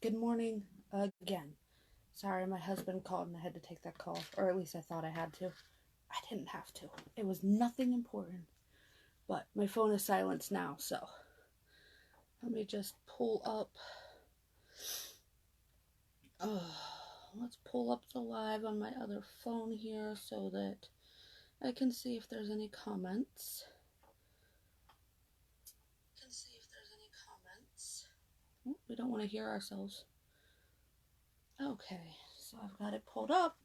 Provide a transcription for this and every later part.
Good morning again. Sorry, my husband called and I had to take that call, or at least I thought I had to. I didn't have to. It was nothing important, but my phone is silenced now, so let me just pull up. Let's pull up the live on my other phone here so that I can see if there's any comments. Oh, we don't want to hear ourselves. Okay, so I've got it pulled up.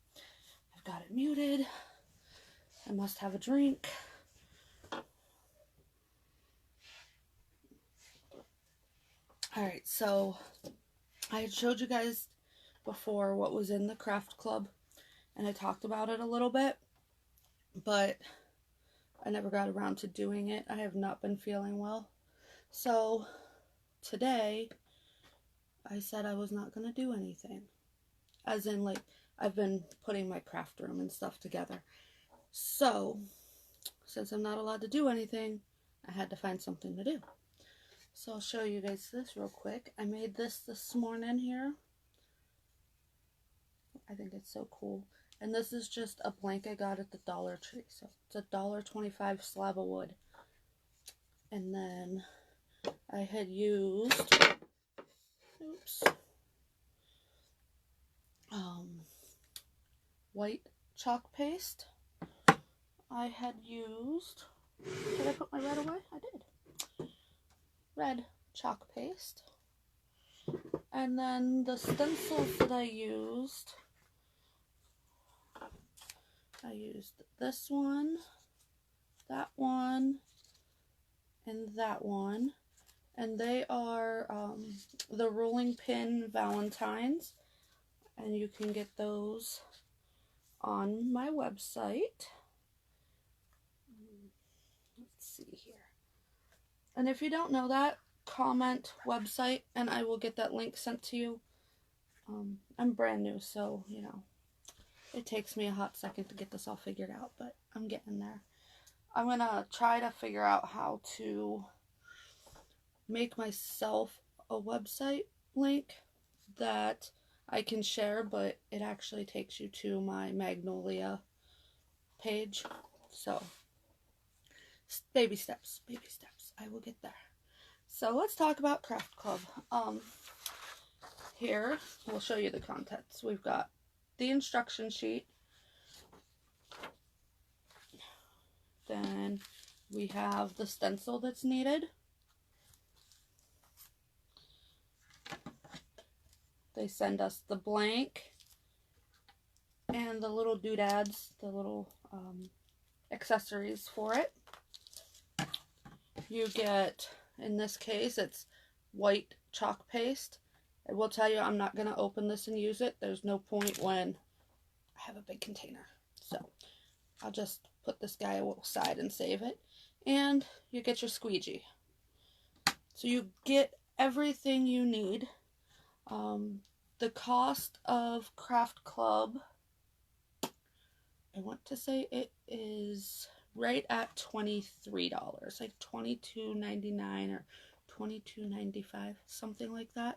I've got it muted. I must have a drink. Alright, so I had showed you guys before what was in the craft club, and I talked about it a little bit, but I never got around to doing it. I have not been feeling well. So today I said I was not going to do anything. As in, like, I've been putting my craft room and stuff together. So, since I'm not allowed to do anything, I had to find something to do. So I'll show you guys this real quick. I made this morning here. I think it's so cool. And this is just a blank I got at the Dollar Tree. So it's a $1.25 slab of wood. And then I had used, white chalk paste. I had used, did I put my red away? I did. Red chalk paste. And then the stencils that I used this one, that one, and that one. And they are the rolling pin Valentines. And you can get those on my website. Let's see here. And if you don't know that, comment website and I will get that link sent to you. I'm brand new, so, you know, it takes me a hot second to get this all figured out, but I'm getting there. I'm going to try to figure out how to make myself a website link that I can share, but it actually takes you to my Magnolia page. So, baby steps, baby steps. I will get there. So let's talk about Craft Club. Here, we'll show you the contents. We've got the instruction sheet. Then we have the stencil that's needed. They send us the blank and the little doodads, the little accessories for it. You get, in this case, it's white chalk paste. I will tell you, I'm not going to open this and use it. There's no point when I have a big container. So I'll just put this guy aside and save it. And you get your squeegee. So you get everything you need. The cost of Craft Club, I want to say it is right at $23, like $22.99 or $22.95, something like that.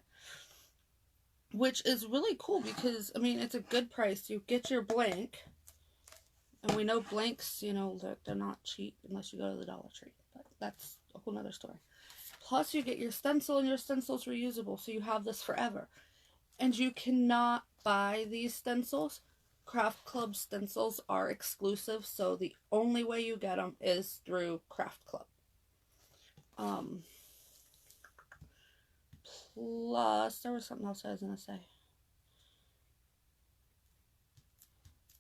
Which is really cool because, I mean, it's a good price. You get your blank, and we know blanks, you know, they're not cheap unless you go to the Dollar Tree. But that's a whole nother story. Plus, you get your stencil, and your stencil's reusable, so you have this forever. And you cannot buy these stencils. Craft Club stencils are exclusive, so the only way you get them is through Craft Club. Plus, there was something else I was going to say.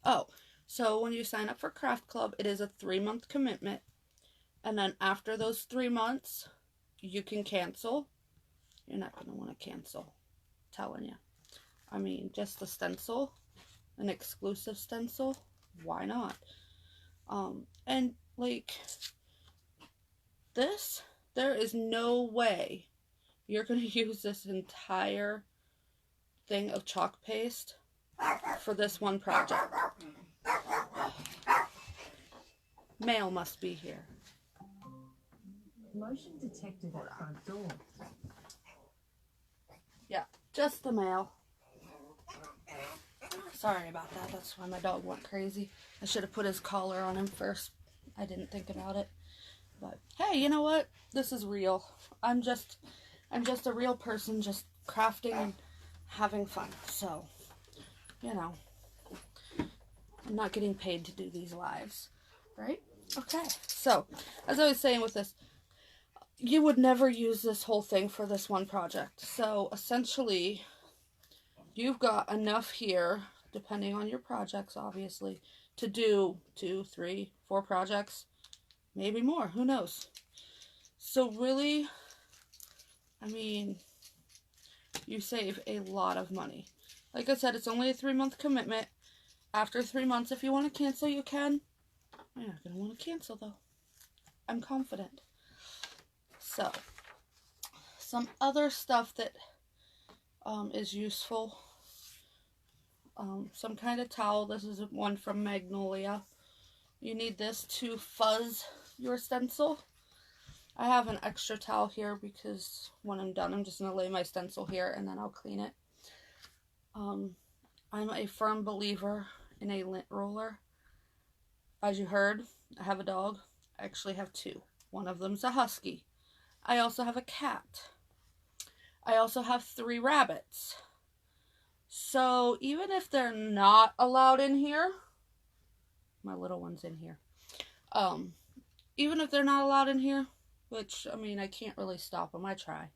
Oh, so when you sign up for Craft Club, it is a 3-month commitment. And then after those 3 months, you can cancel. You're not going to want to cancel. I'm telling you. I mean, just the stencil, an exclusive stencil, why not? And like this, there is no way you're going to use this entire thing of chalk paste for this one project. Mail must be here. Motion detected at front door. Yeah, Just the mail. Sorry about that. That's why my dog went crazy. I should have put his collar on him first. I didn't think about it. But hey, you know what? This is real. I'm just a real person just crafting and having fun. So, you know, I'm not getting paid to do these lives, right? Okay. So, as I was saying with this, you would never use this whole thing for this one project. So, essentially, you've got enough here, depending on your projects, obviously, to do 2, 3, 4 projects, maybe more, who knows. So really, I mean, you save a lot of money. Like I said, it's only a 3-month commitment. After 3 months, if you want to cancel, you can. You're not going to want to cancel, though. I'm confident. So, some other stuff that is useful. Some kind of towel. This is one from Magnolia. You need this to fuzz your stencil. I have an extra towel here because when I'm done, I'm just going to lay my stencil here and then I'll clean it. I'm a firm believer in a lint roller. As you heard, I have a dog. I actually have 2. One of them's a husky. I also have a cat. I also have 3 rabbits. So even if they're not allowed in here, my little one's in here. Even if they're not allowed in here, which, I mean, I can't really stop them. I try.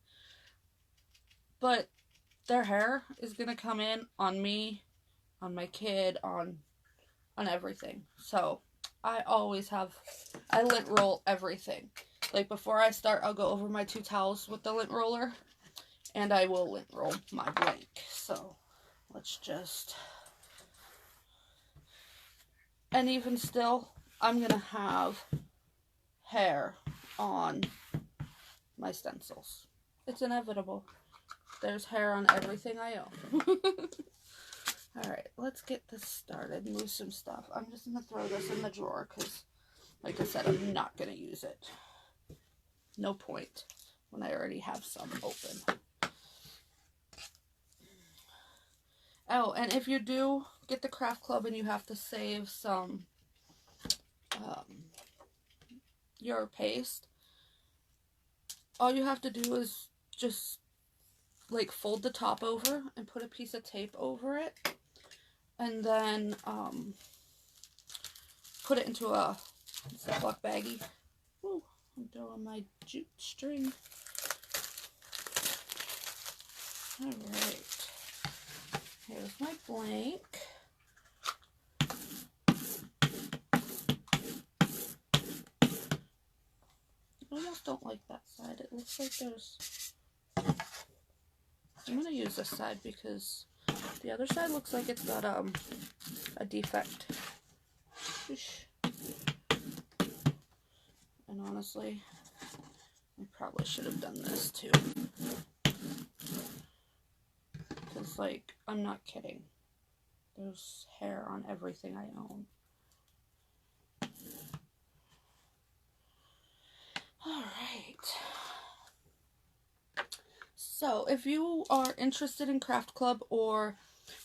But their hair is going to come in on me, on my kid, on everything. So I lint roll everything. Like before I start, I'll go over my 2 towels with the lint roller. And I will lint roll my blank. So let's just... And even still, I'm going to have hair on my stencils. It's inevitable. There's hair on everything I own. Alright, let's get this started. Move some stuff. I'm just going to throw this in the drawer because, like I said, I'm not going to use it. No point when I already have some open. Oh, and if you do get the craft club and you have to save some your paste, all you have to do is just like fold the top over and put a piece of tape over it, and then put it into a Ziploc baggie. Ooh, I'm throwing my jute string. Alright, here's my blank. I almost don't like that side. It looks like there's... I'm going to use this side because the other side looks like it's got a defect. And honestly, I probably should have done this too. Because, like, I'm not kidding. There's hair on everything I own. Alright. So, if you are interested in Craft Club or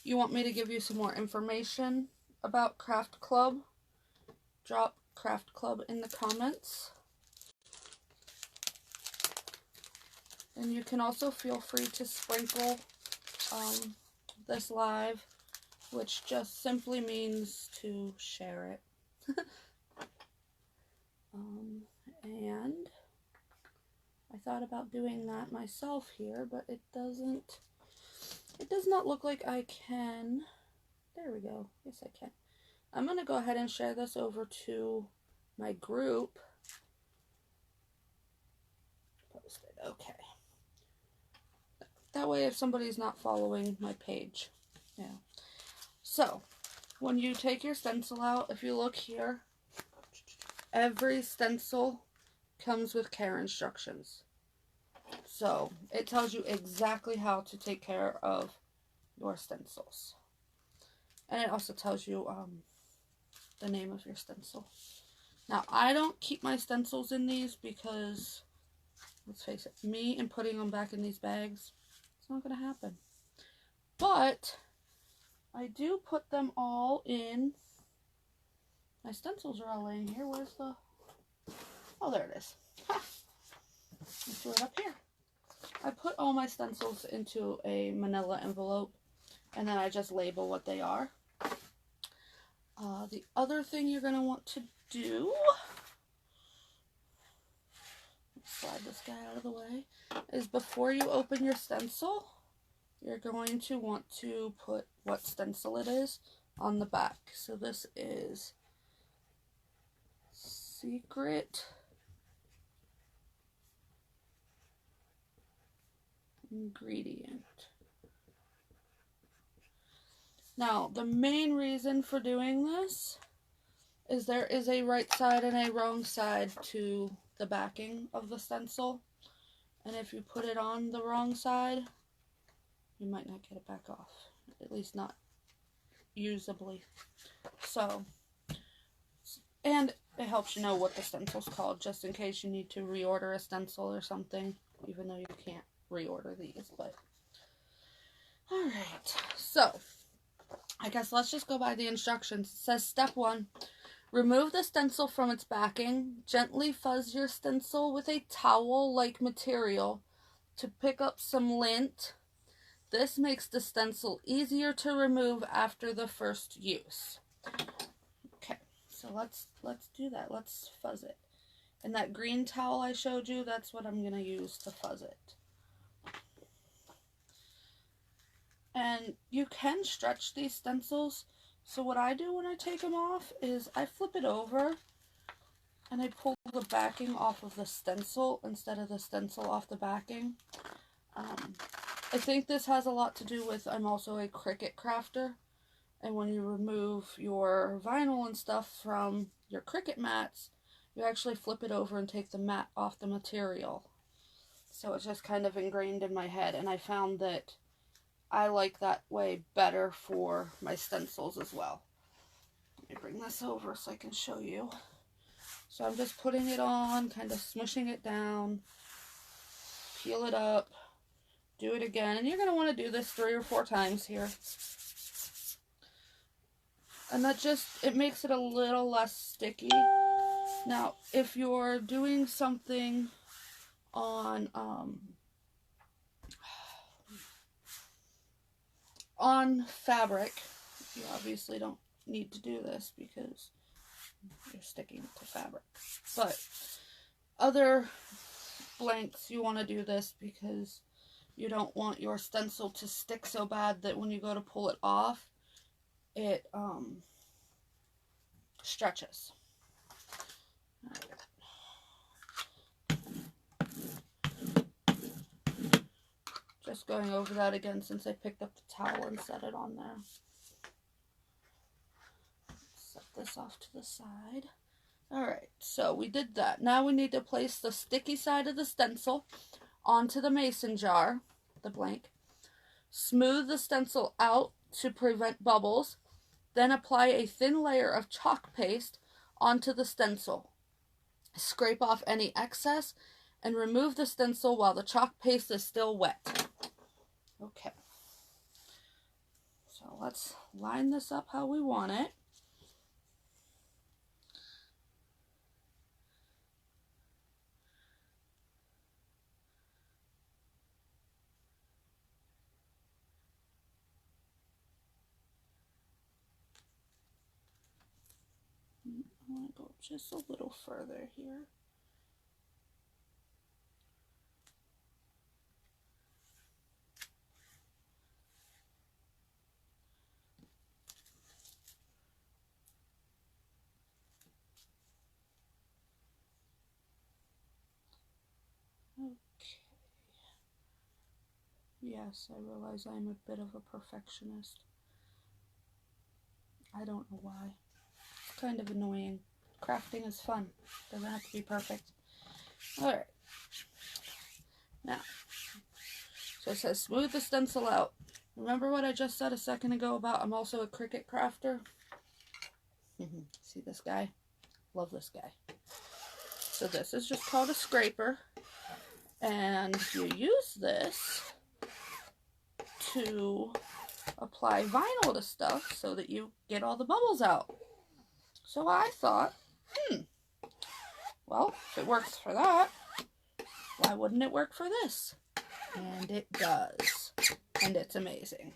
you want me to give you some more information about Craft Club, drop Craft Club in the comments. And you can also feel free to sprinkle this live, which just simply means to share it. And I thought about doing that myself here, but it does not look like I can. There we go. Yes, I can. I'm going to go ahead and share this over to my group. Posted. Okay. That way if somebody's not following my page. Yeah. So, when you take your stencil out, if you look here, every stencil comes with care instructions. So, it tells you exactly how to take care of your stencils. And it also tells you the name of your stencil. Now, I don't keep my stencils in these because, let's face it, me and putting them back in these bags, it's not going to happen. But I do put them all in. My stencils are all laying here. Where's the... Oh, there it is. Ha! I threw it up here. I put all my stencils into a manila envelope, and then I just label what they are. The other thing you're going to want to do... Slide this guy out of the way, is before you open your stencil, you're going to want to put what stencil it is on the back. So this is Secret Ingredient. Now, the main reason for doing this is there is a right side and a wrong side to the backing of the stencil, and if you put it on the wrong side, you might not get it back off, at least not usably. So, and it helps you know what the stencil's called, just in case you need to reorder a stencil or something, even though you can't reorder these. But alright, so I guess let's just go by the instructions. It says step 1, remove the stencil from its backing. Gently fuzz your stencil with a towel-like material to pick up some lint. This makes the stencil easier to remove after the first use. Okay, so let's do that. Let's fuzz it. And that green towel I showed you, that's what I'm going to use to fuzz it. And you can stretch these stencils. So what I do when I take them off is I flip it over and I pull the backing off of the stencil instead of the stencil off the backing. I think this has a lot to do with I'm also a Cricut crafter, and when you remove your vinyl and stuff from your Cricut mats, you actually flip it over and take the mat off the material. So it's just kind of ingrained in my head, and I found that I like that way better for my stencils as well. Let me bring this over so I can show you. So I'm just putting it on, kind of smushing it down, peel it up, do it again. And you're going to want to do this 3 or 4 times here. And that just, it makes it a little less sticky. Now, if you're doing something on fabric, you obviously don't need to do this because you're sticking to fabric. But other blanks, you want to do this because you don't want your stencil to stick so bad that when you go to pull it off, it stretches. Just going over that again since I picked up the towel and set it on there. Set this off to the side. Alright, so we did that. Now we need to place the sticky side of the stencil onto the mason jar, the blank. Smooth the stencil out to prevent bubbles. Then apply a thin layer of chalk paste onto the stencil. Scrape off any excess and remove the stencil while the chalk paste is still wet. Okay. So let's line this up how we want it. I want to go just a little further here. Okay. Yes, I realize I'm a bit of a perfectionist. I don't know why. It's kind of annoying. Crafting is fun. Doesn't have to be perfect. Alright. Now, so it says smooth the stencil out. Remember what I just said a second ago about I'm also a Cricut crafter? See this guy? Love this guy. So this is just called a scraper. And you use this to apply vinyl to stuff so that you get all the bubbles out. So I thought, well, if it works for that, why wouldn't it work for this? And it does. And it's amazing.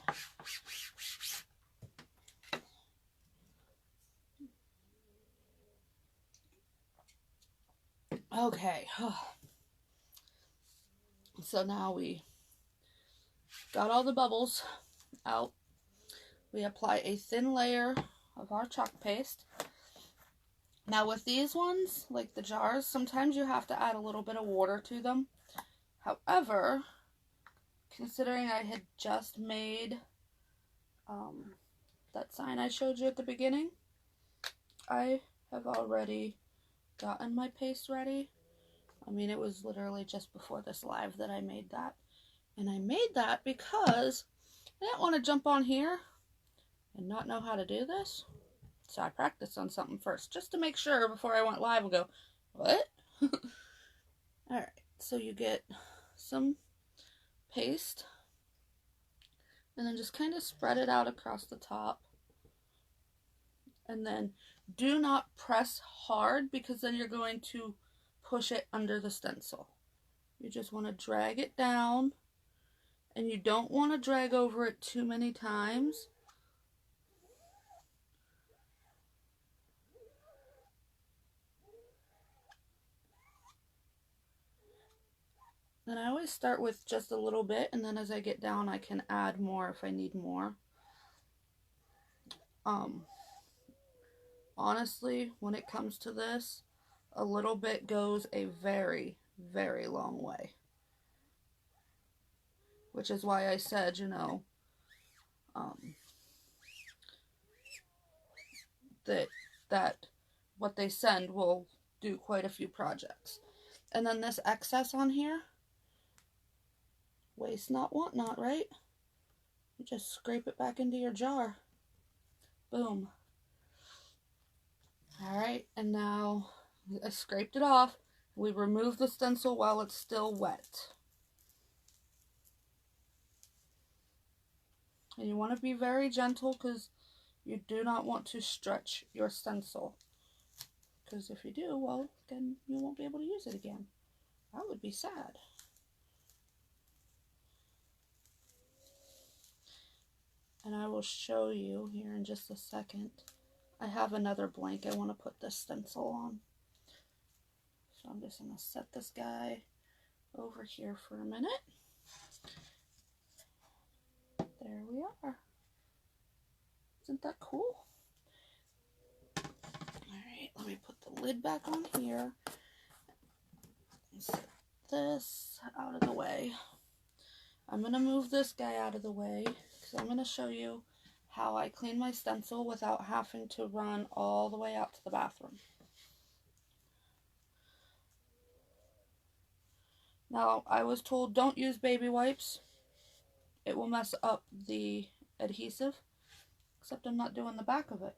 Okay. So now we got all the bubbles out. We apply a thin layer of our chalk paste. Now with these ones, like the jars, sometimes you have to add a little bit of water to them. However, considering I had just made that sign I showed you at the beginning, I have already gotten my paste ready. I mean, it was literally just before this live that I made that. And I made that because I didn't want to jump on here and not know how to do this. So I practiced on something first, just to make sure before I went live and go, what? Alright, so you get some paste and then just kind of spread it out across the top. And then do not press hard, because then you're going to push it under the stencil. You just want to drag it down, and you don't want to drag over it too many times. Then I always start with just a little bit, and then as I get down I can add more if I need more. Honestly, when it comes to this, a little bit goes a very, very long way. Which is why I said, you know, that what they send will do quite a few projects. And then this excess on here, waste not, want not, right? You just scrape it back into your jar. Boom. Alright, and now I scraped it off. We remove the stencil while it's still wet. And you want to be very gentle, because you do not want to stretch your stencil. Because if you do, well, then you won't be able to use it again. That would be sad. And I will show you here in just a second. I have another blank I want to put this stencil on. So I'm just going to set this guy over here for a minute. There we are. Isn't that cool? Alright, let me put the lid back on here. Set this out of the way. I'm going to move this guy out of the way, because I'm going to show you how I clean my stencil without having to run all the way out to the bathroom. Now, I was told don't use baby wipes. It will mess up the adhesive, except I'm not doing the back of it.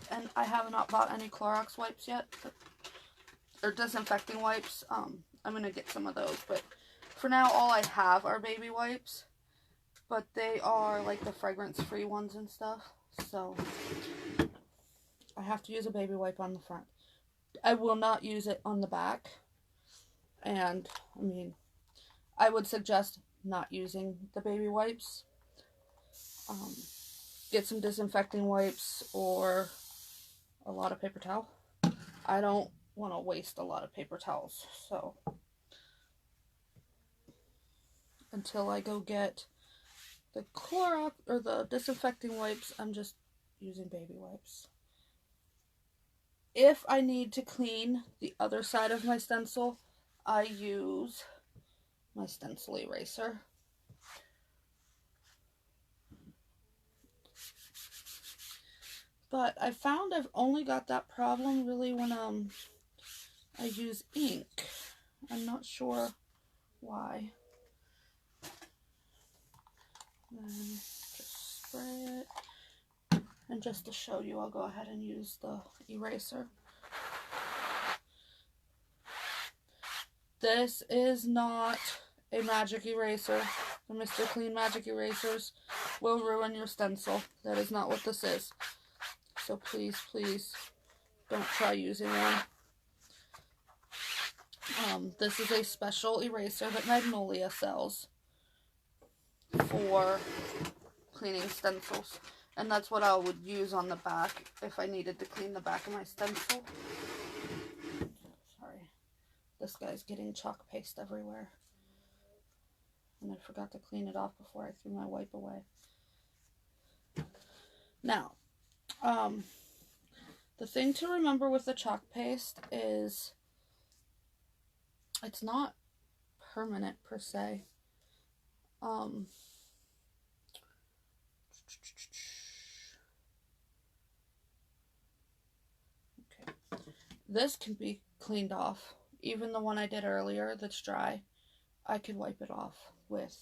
And I have not bought any Clorox wipes yet, or disinfecting wipes. I'm going to get some of those, but for now all I have are baby wipes, but they are like the fragrance-free ones and stuff, so I have to use a baby wipe on the front. I will not use it on the back, and I mean, I would suggest not using the baby wipes. Get some disinfecting wipes or a lot of paper towel. I don't want to waste a lot of paper towels, so until I go get the Clorox or the disinfecting wipes, I'm just using baby wipes. If I need to clean the other side of my stencil, I use my stencil eraser. But I found I've only got that problem really when I use ink. I'm not sure why. And just spray it. And just to show you, I'll go ahead and use the eraser. This is not a magic eraser. The Mr. Clean Magic erasers will ruin your stencil. That is not what this is. So please, please don't try using one. This is a special eraser that Magnolia sells for cleaning stencils. And that's what I would use on the back if I needed to clean the back of my stencil. Sorry. This guy's getting chalk paste everywhere. And I forgot to clean it off before I threw my wipe away. Now, the thing to remember with the chalk paste is it's not permanent per se. Okay. This can be cleaned off. Even the one I did earlier that's dry, I could wipe it off with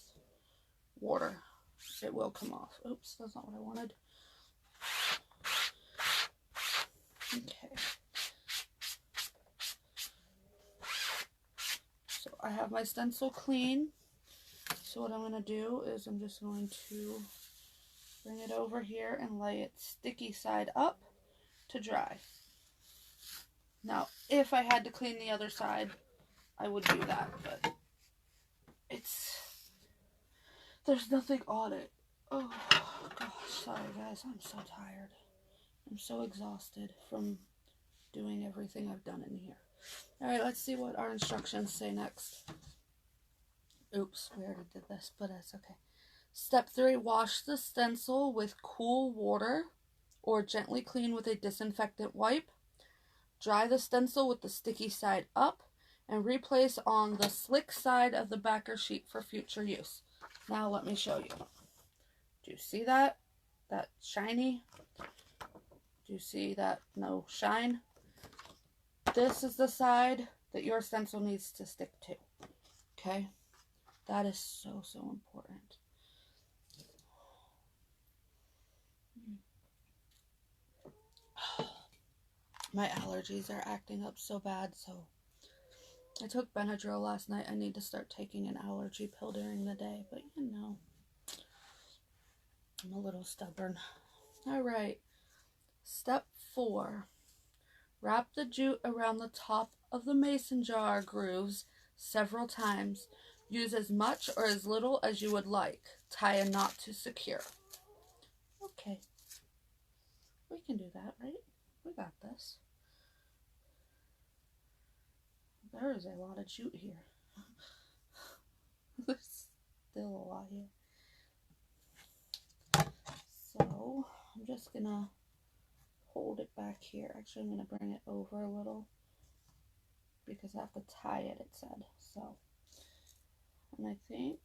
water. It will come off. Oops, that's not what I wanted. Okay. So I have my stencil clean. So what I'm going to do is I'm just going to bring it over here and lay it sticky side up to dry. Now, if I had to clean the other side, I would do that, but there's nothing on it. Oh, gosh, sorry guys, I'm so tired. I'm so exhausted from doing everything I've done in here. Alright, let's see what our instructions say next. Oops, we already did this, but that's okay. Step 3, wash the stencil with cool water or gently clean with a disinfectant wipe. Dry the stencil with the sticky side up and replace on the slick side of the backer sheet for future use. Now let me show you. Do you see that? That shiny? Do you see that no shine? This is the side that your stencil needs to stick to. Okay? That is so, so important. My allergies are acting up so bad, so I took Benadryl last night. I need to start taking an allergy pill during the day, but you know, I'm a little stubborn. Alright, step 4. Wrap the jute around the top of the mason jar grooves several times. Use as much or as little as you would like. Tie a knot to secure. Okay, we can do that, right? We got this. There is a lot of jute here. There's still a lot here. So, I'm just going to hold it back here. Actually, I'm going to bring it over a little because I have to tie it, it said. So, and I think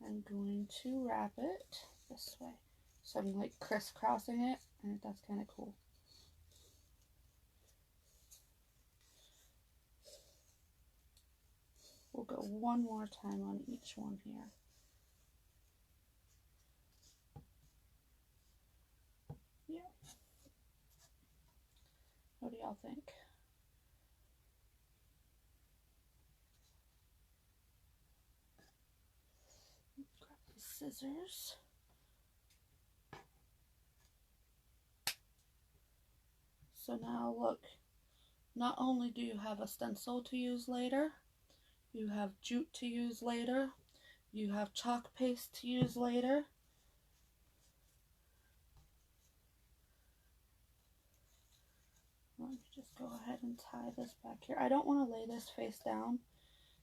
I'm going to wrap it this way. So I'm like crisscrossing it. I think that's kind of cool. We'll go one more time on each one here. Yeah. What do y'all think? Grab the scissors. So now look, not only do you have a stencil to use later, you have jute to use later, you have chalk paste to use later. Let me just go ahead and tie this back here. I don't want to lay this face down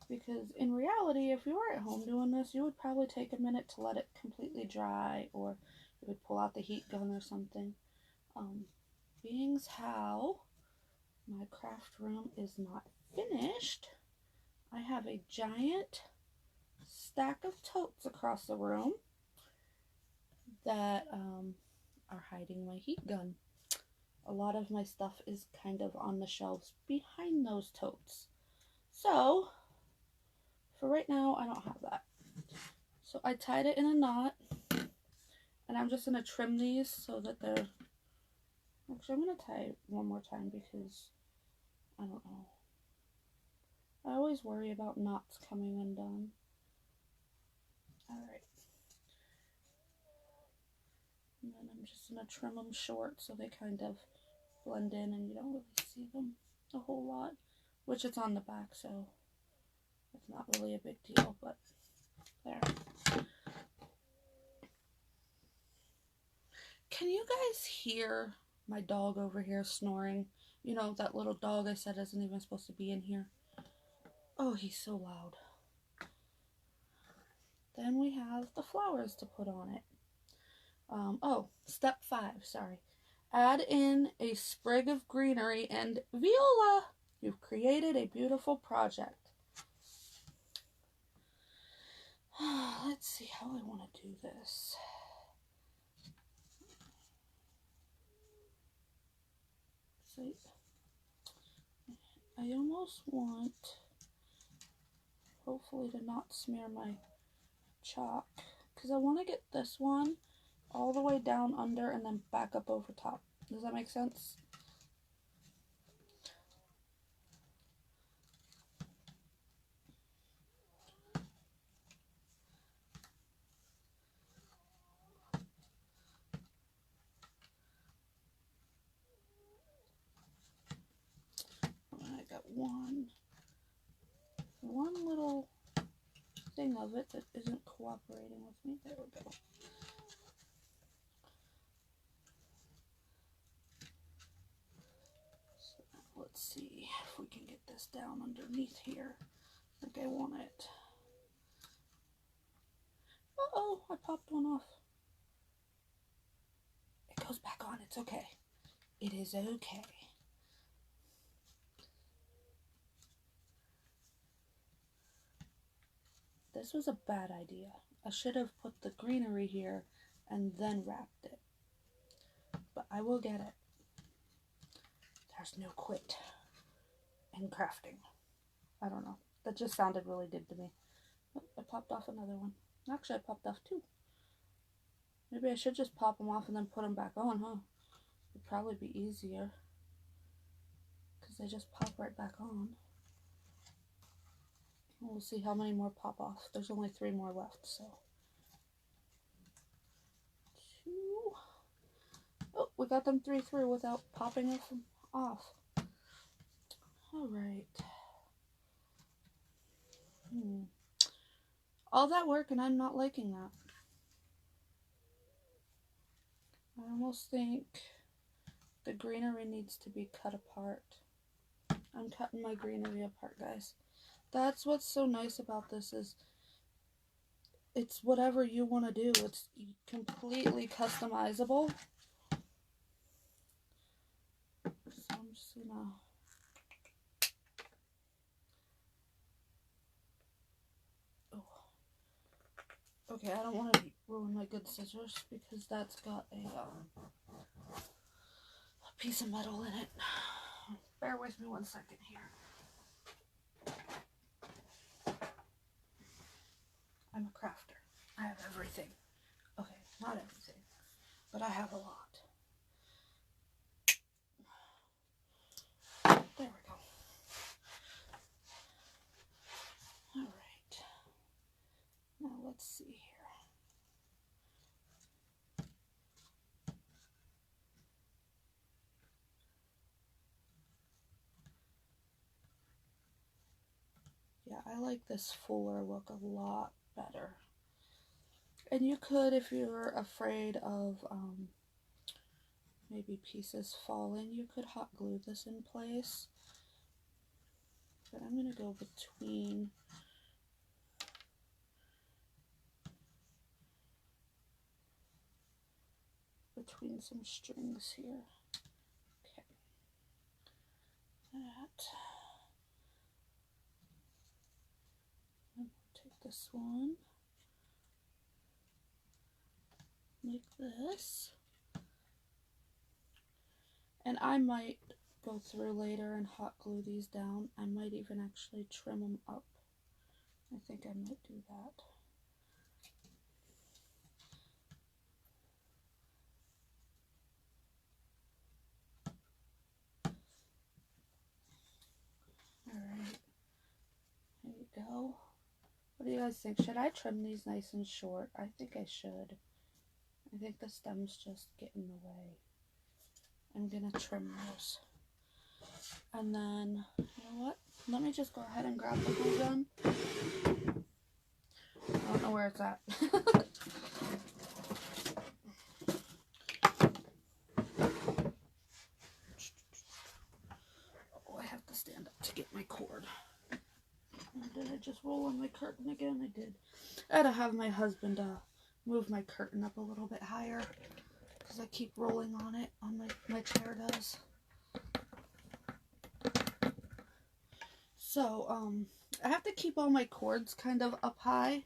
because in reality, if you were at home doing this, you would probably take a minute to let it completely dry, or you would pull out the heat gun or something. Being how my craft room is not finished, I have a giant stack of totes across the room that are hiding my heat gun. A lot of my stuff is kind of on the shelves behind those totes. So, for right now, I don't have that. So I tied it in a knot, and I'm just going to trim these so that they're... Actually, I'm going to tie it one more time because, I don't know. I always worry about knots coming undone. And I'm just going to trim them short so they kind of blend in and you don't really see them a whole lot, which it's on the back, so it's not really a big deal, but there. Can you guys hear my dog over here snoring? You know, that little dog I said isn't even supposed to be in here. Oh, he's so loud. Then we have the flowers to put on it. Oh, step 5, sorry. Add in a sprig of greenery and viola! You've created a beautiful project. Let's see how I want to do this. See, I almost want, hopefully, to not smear my chalk, because I want to get this one all the way down under and then back up over top. Does that make sense? I got one little thing of it that isn't cooperating with me. There we go. So let's see if we can get this down underneath here. I think I want it. Uh-oh, I popped one off. It goes back on. It's okay. It is okay. This was a bad idea. I should have put the greenery here and then wrapped it. But I will get it. There's no quit in crafting. I don't know. That just sounded really good to me. Oh, I popped off another one. Actually, I popped off 2. Maybe I should just pop them off and then put them back on, huh? It'd probably be easier. Because they just pop right back on. We'll see how many more pop off. There's only 3 more left, so. 2. Oh, we got them 3 through without popping them off. Alright. All that work and I'm not liking that. I almost think the greenery needs to be cut apart. I'm cutting my greenery apart, guys. That's what's so nice about this is it's whatever you want to do. It's completely customizable. So I'm just gonna... Okay, I don't want to ruin my good scissors because that's got a piece of metal in it. Bear with me 1 second here. I'm a crafter. I have everything. Okay, not everything, but I have a lot. There we go. Alright. Now let's see here. Yeah, I like this fuller look a lot better. And you could, if you're afraid of maybe pieces falling, you could hot glue this in place. But I'm going to go between some strings here. Okay. That. And we'll take this one. Like this. And I might go through later and hot glue these down. I might even actually trim them up. I think I might do that. Alright. There you go. What do you guys think? Should I trim these nice and short? I think I should. I think the stems just get in the way. I'm gonna trim those. And then, you know what? Let me just go ahead and grab the glue gun. I don't know where it's at. Oh, I have to stand up to get my cord. Did I just roll on my curtain again? I did. I had to have my husband move my curtain up a little bit higher because I keep rolling on it. My chair does. So I have to keep all my cords kind of up high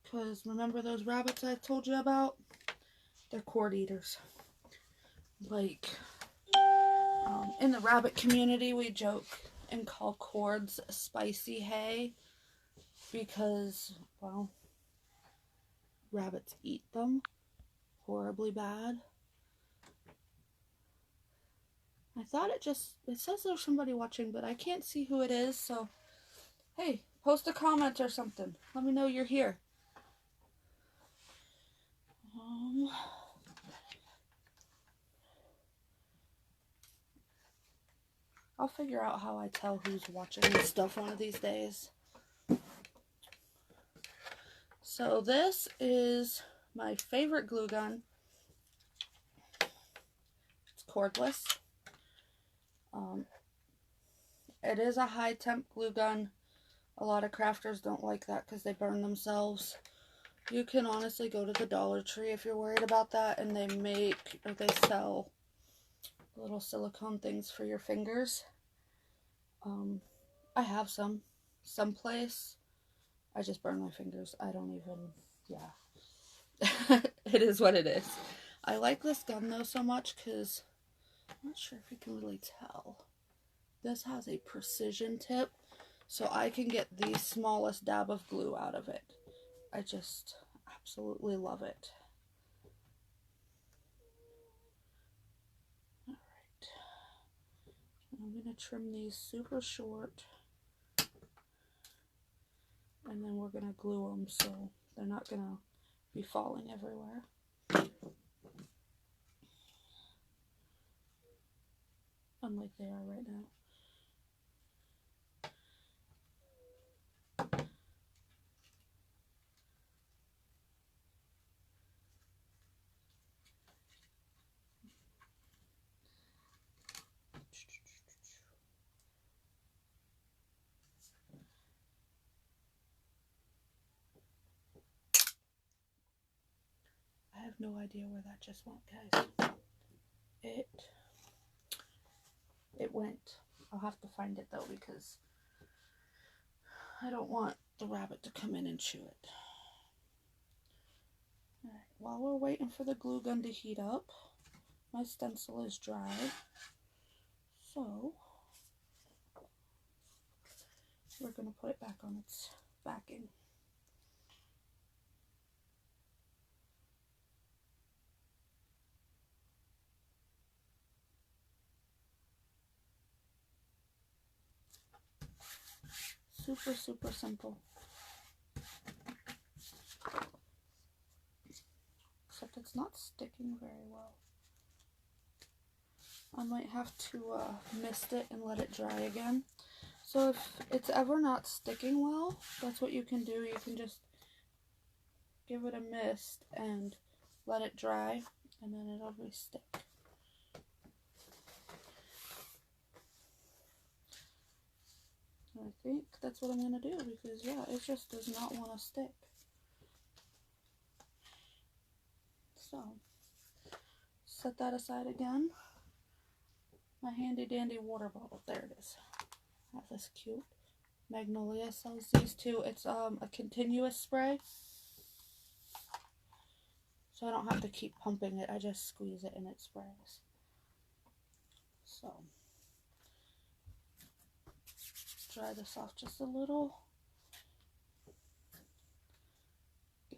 because remember those rabbits I told you about? They're cord eaters. Like in the rabbit community, we joke and call cords spicy hay because, well, rabbits eat them horribly bad. I thought it says there's somebody watching, but I can't see who it is, so hey, post a comment or something. Let me know you're here. I'll figure out how I tell who's watching this stuff one of these days. So this is my favorite glue gun. It's cordless. It is a high temp glue gun. A lot of crafters don't like that because they burn themselves. You can honestly go to the Dollar Tree if you're worried about that, and they sell little silicone things for your fingers. I have someplace. I just burn my fingers. I don't even, yeah. It is what it is. I like this gun though so much because I'm not sure if you can really tell. This has a precision tip, so I can get the smallest dab of glue out of it. I just absolutely love it. Alright. I'm going to trim these super short. And then we're going to glue them so they're not going to be falling everywhere. Unlike they are right now. I have no idea where that just went, guys. It went. I'll have to find it though because I don't want the rabbit to come in and chew it. Alright, while we're waiting for the glue gun to heat up, my stencil is dry. So we're going to put it back on its backing. Super, super simple. Except it's not sticking very well. I might have to mist it and let it dry again. So if it's ever not sticking well, that's what you can do. You can just give it a mist and let it dry, and then it'll re-stick. I think that's what I'm going to do because, yeah, it just does not want to stick. So, set that aside again. My handy dandy water bottle. There it is. I have this cute. Magnolia sells these too. It's a continuous spray. So I don't have to keep pumping it. I just squeeze it and it sprays. So, dry this off just a little.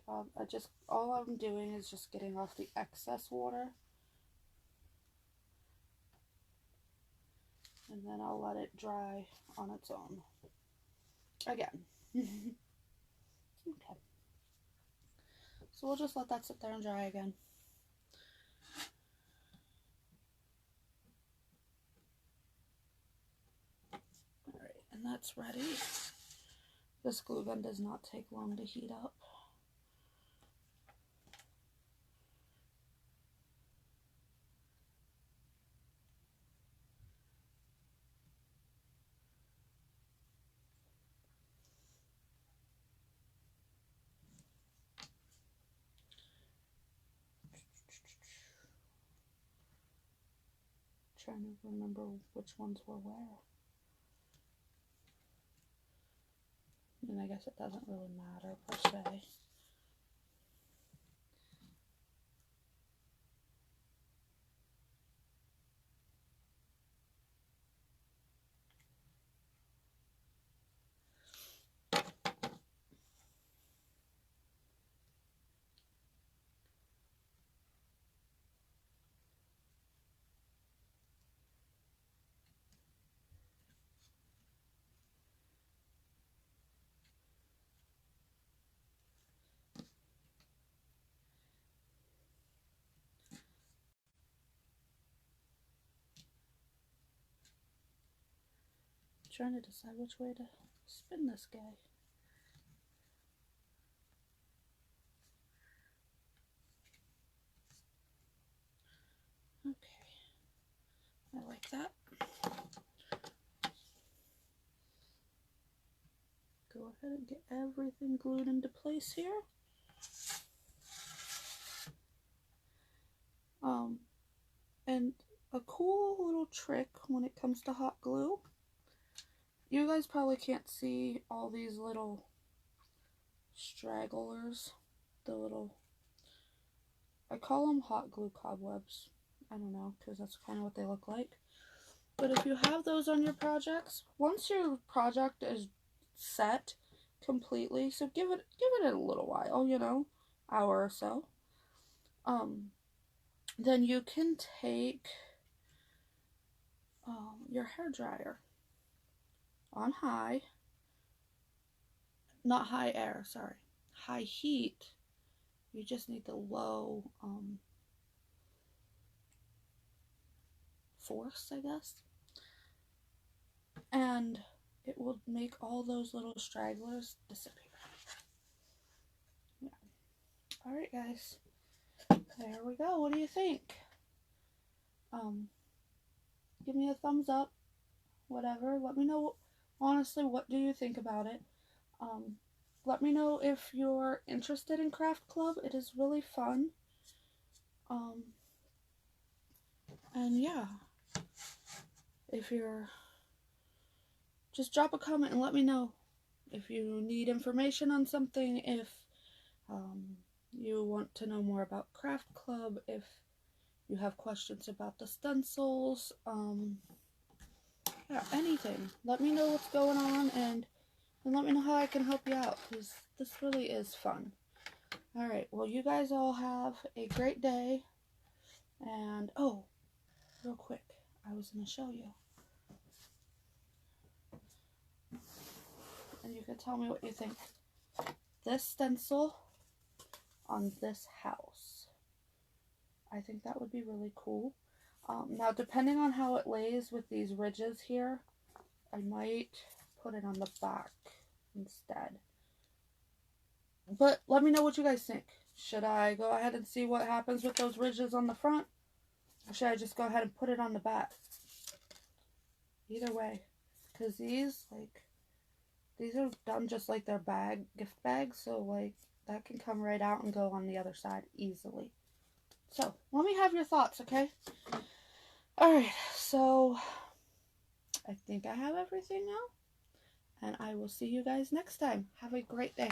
All I'm doing is just getting off the excess water. And then I'll let it dry on its own. Again. Okay. So we'll just let that sit there and dry again. Alright, and that's ready. This glue gun does not take long to heat up. Trying to remember which ones were where. And I guess it doesn't really matter per se. Trying to decide which way to spin this guy. Okay, I like that. Go ahead and get everything glued into place here. And a cool little trick when it comes to hot glue. You guys probably can't see all these little stragglers, the little, I call them hot glue cobwebs. I don't know, because that's kind of what they look like. But if you have those on your projects, once your project is set completely, so give it a little while, you know, hour or so, then you can take your hairdryer on high, not high air, sorry, high heat. You just need the low force, I guess, and it will make all those little stragglers disappear. Yeah. Alright guys, there we go. What do you think? Give me a thumbs up, whatever. Let me know, honestly, what do you think about it? Let me know if you're interested in Craft Club. It is really fun. And yeah, if you're, just drop a comment and let me know if you need information on something, if you want to know more about Craft Club, if you have questions about the stencils, yeah, anything. Let me know what's going on, and let me know how I can help you out, because this really is fun. Alright, well, you guys all have a great day, and, oh, real quick, I was going to show you, and you can tell me what you think. This stencil on this house, I think that would be really cool. Now, depending on how it lays with these ridges here, I might put it on the back instead. But let me know what you guys think. Should I go ahead and see what happens with those ridges on the front? Or should I just go ahead and put it on the back? Either way. Because these are done just like their gift bags. So, like, that can come right out and go on the other side easily. So, let me have your thoughts, okay? Alright, so I think I have everything now. And I will see you guys next time. Have a great day.